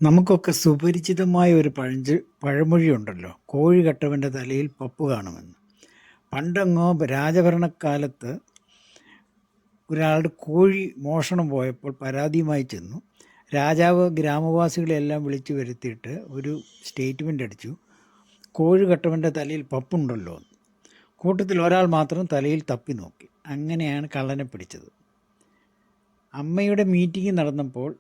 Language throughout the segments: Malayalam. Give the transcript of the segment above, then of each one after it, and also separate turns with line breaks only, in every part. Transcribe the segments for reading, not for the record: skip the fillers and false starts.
നമുക്കൊക്കെ സുപരിചിതമായ ഒരു പഴമൊഴിയുണ്ടല്ലോ, കോഴി കട്ടവൻ്റെ തലയിൽ പപ്പു കാണുമെന്ന്. പണ്ടെങ്ങോ രാജഭരണക്കാലത്ത് ഒരാളുടെ കോഴി മോഷണം പോയപ്പോൾ പരാതിയുമായി ചെന്നു. രാജാവ് ഗ്രാമവാസികളെല്ലാം വിളിച്ചു വരുത്തിയിട്ട് ഒരു സ്റ്റേറ്റ്മെൻ്റ് അടിച്ചു, കോഴി കട്ടവൻ്റെ തലയിൽ പപ്പുണ്ടല്ലോ എന്ന്. കൂട്ടത്തിൽ ഒരാൾ മാത്രം തലയിൽ തപ്പി നോക്കി. അങ്ങനെയാണ് കള്ളനെ പിടിച്ചത്. അമ്മയുടെ മീറ്റിംഗ് നടന്നപ്പോൾ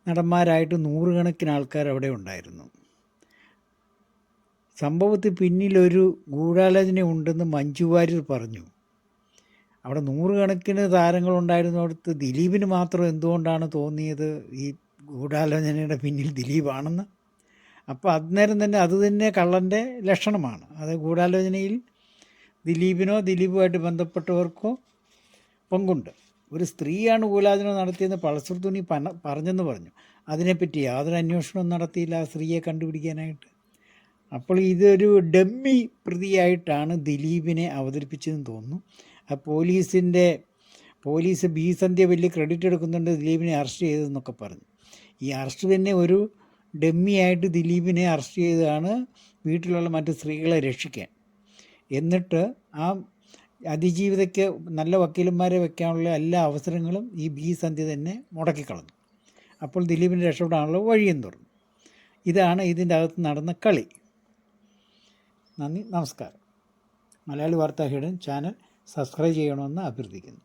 നടന്മാരായിട്ട് നൂറുകണക്കിന് ആൾക്കാർ അവിടെ ഉണ്ടായിരുന്നു. സംഭവത്തിൽ പിന്നിലൊരു ഗൂഢാലോചന ഉണ്ടെന്ന് മഞ്ജു വാര്യർ പറഞ്ഞു. അവിടെ നൂറുകണക്കിന് താരങ്ങളുണ്ടായിരുന്നിടത്ത് ദിലീപിന് മാത്രം എന്തുകൊണ്ടാണ് തോന്നിയത് ഈ ഗൂഢാലോചനയുടെ പിന്നിൽ ദിലീപാണെന്ന്? അപ്പോൾ അന്നേരം തന്നെ അത് തന്നെ കള്ളൻ്റെ ലക്ഷണമാണ്. അത് ഗൂഢാലോചനയിൽ ദിലീപിനോ ദിലീപുമായിട്ട് ബന്ധപ്പെട്ടവർക്കോ പങ്കുണ്ട്. ഒരു സ്ത്രീയാണ് ഗൂഢാലോചന നടത്തിയെന്ന് പൾസർ തുണി പറഞ്ഞെന്ന് പറഞ്ഞു. അതിനെപ്പറ്റി യാതൊരു അന്വേഷണവും നടത്തിയില്ല ആ സ്ത്രീയെ കണ്ടുപിടിക്കാനായിട്ട്. അപ്പോൾ ഇതൊരു ഡമ്മി പ്രതിയായിട്ടാണ് ദിലീപിനെ അവതരിപ്പിച്ചതെന്ന് തോന്നുന്നു. ആ പോലീസ് ബി സന്ധ്യ വലിയ ക്രെഡിറ്റ് എടുക്കുന്നുണ്ട് ദിലീപിനെ അറസ്റ്റ് ചെയ്തതെന്നൊക്കെ പറഞ്ഞു. ഈ അറസ്റ്റ് തന്നെ ഒരു ഡമ്മിയായിട്ട് ദിലീപിനെ അറസ്റ്റ് ചെയ്തതാണ് വീട്ടിലുള്ള മറ്റ് സ്ത്രീകളെ രക്ഷിക്കാൻ. എന്നിട്ട് ആ അതിജീവിതയ്ക്ക് നല്ല വക്കീലന്മാരെ വെക്കാനുള്ള എല്ലാ അവസരങ്ങളും ഈ ബി സന്ധ്യ തന്നെ മുടക്കിക്കളഞ്ഞു. അപ്പോൾ ദിലീപിന് രക്ഷപ്പെടാനുള്ള വഴിയും തുറന്നു. ഇതാണ് ഇതിൻ്റെ അകത്ത് നടന്ന കളി. നന്ദി, നമസ്കാരം. മലയാളി വാർത്താ ഹിഡൻ ചാനൽ സബ്സ്ക്രൈബ് ചെയ്യണമെന്ന് അഭ്യർത്ഥിക്കുന്നു.